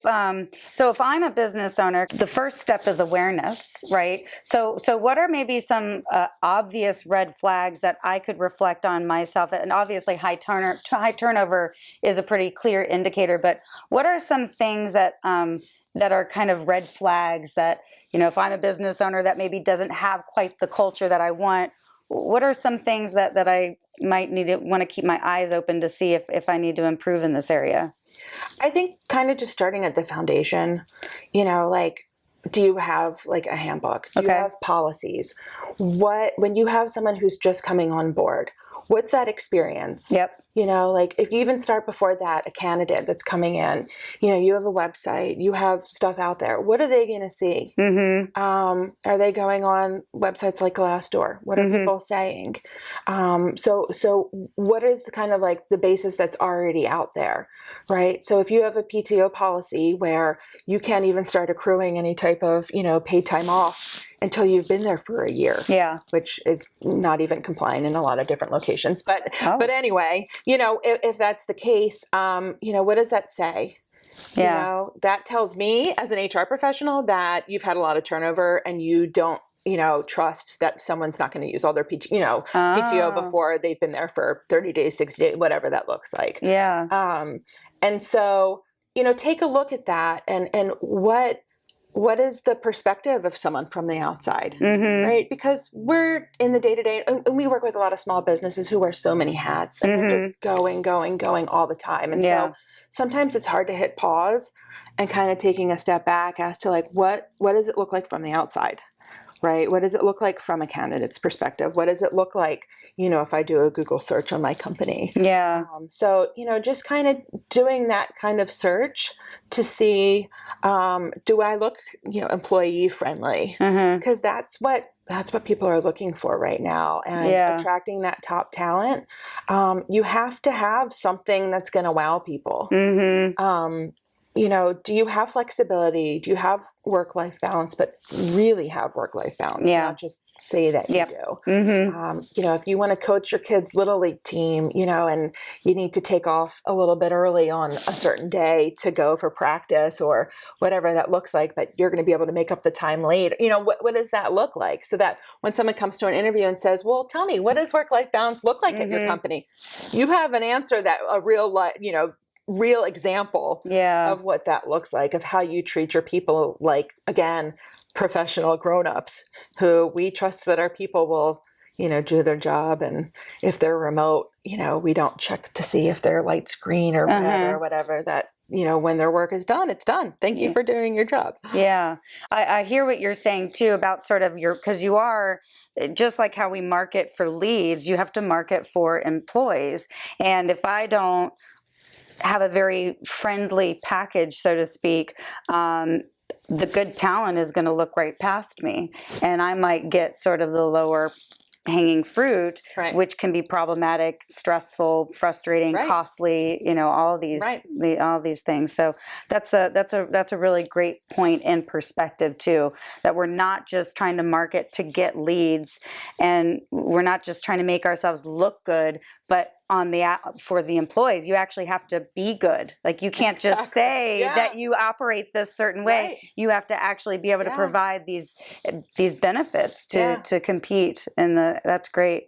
so if I'm a business owner, the first step is awareness, right? So what are maybe some obvious red flags that I could reflect on myself? And obviously high turnover is a pretty clear indicator, but what are some things that that are kind of red flags that, if I'm a business owner that maybe doesn't have quite the culture that I want, what are some things that I might want to keep my eyes open to see if I need to improve in this area? I think kind of just starting at the foundation, like, do you have like a handbook? Do you have policies? When you have someone who's just coming on board, what's that experience? Yep. Like if you even start before that, a candidate that's coming in, you have a website, you have stuff out there. What are they going to see? Mm-hmm. Are they going on websites like Glassdoor? What are people saying? So what is the kind of like the basis that's already out there, right? So if you have a PTO policy where you can't even start accruing any type of, paid time off until you've been there for a year, which is not even compliant in a lot of different locations. But anyway, if that's the case, what does that say? That tells me as an HR professional that you've had a lot of turnover and you don't, trust that someone's not going to use all their PTO before they've been there for 30 days, 60 days, whatever that looks like. Yeah. And so, take a look at that and what is the perspective of someone from the outside, right? Because we're in the day-to-day, and we work with a lot of small businesses who wear so many hats, and they're just going all the time. And so sometimes it's hard to hit pause and kind of taking a step back as to like, what does it look like from the outside, right? What does it look like from a candidate's perspective? What does it look like, if I do a Google search on my company? Yeah. So, just kind of doing that kind of search to see, do I look, employee friendly? Because that's what people are looking for right now. And attracting that top talent, you have to have something that's going to wow people. Do you have flexibility? Do you have work-life balance, but really have work-life balance, not just say that you do. If you want to coach your kids' little league team, and you need to take off a little bit early on a certain day to go for practice or whatever that looks like, but you're going to be able to make up the time late. What does that look like? So that when someone comes to an interview and says, well, tell me, what does work-life balance look like at your company? You have an answer that a real example of what that looks like, of how you treat your people, like, again, professional grown-ups who we trust that our people will, do their job. And if they're remote, we don't check to see if their light's green or red or whatever, that, when their work is done, it's done. Thank you for doing your job. Yeah. I hear what you're saying too about sort of because you are, just like how we market for leads, you have to market for employees. And if I don't have a very friendly package, so to speak, the good talent is going to look right past me, and I might get sort of the lower hanging fruit, which can be problematic, stressful, frustrating, costly, all these all these things. So that's a really great point and perspective too, that we're not just trying to market to get leads, and we're not just trying to make ourselves look good, but for the employees, you actually have to be good. Like, you can't just say that you operate this certain way. You have to actually be able to provide these benefits to compete. And that's great.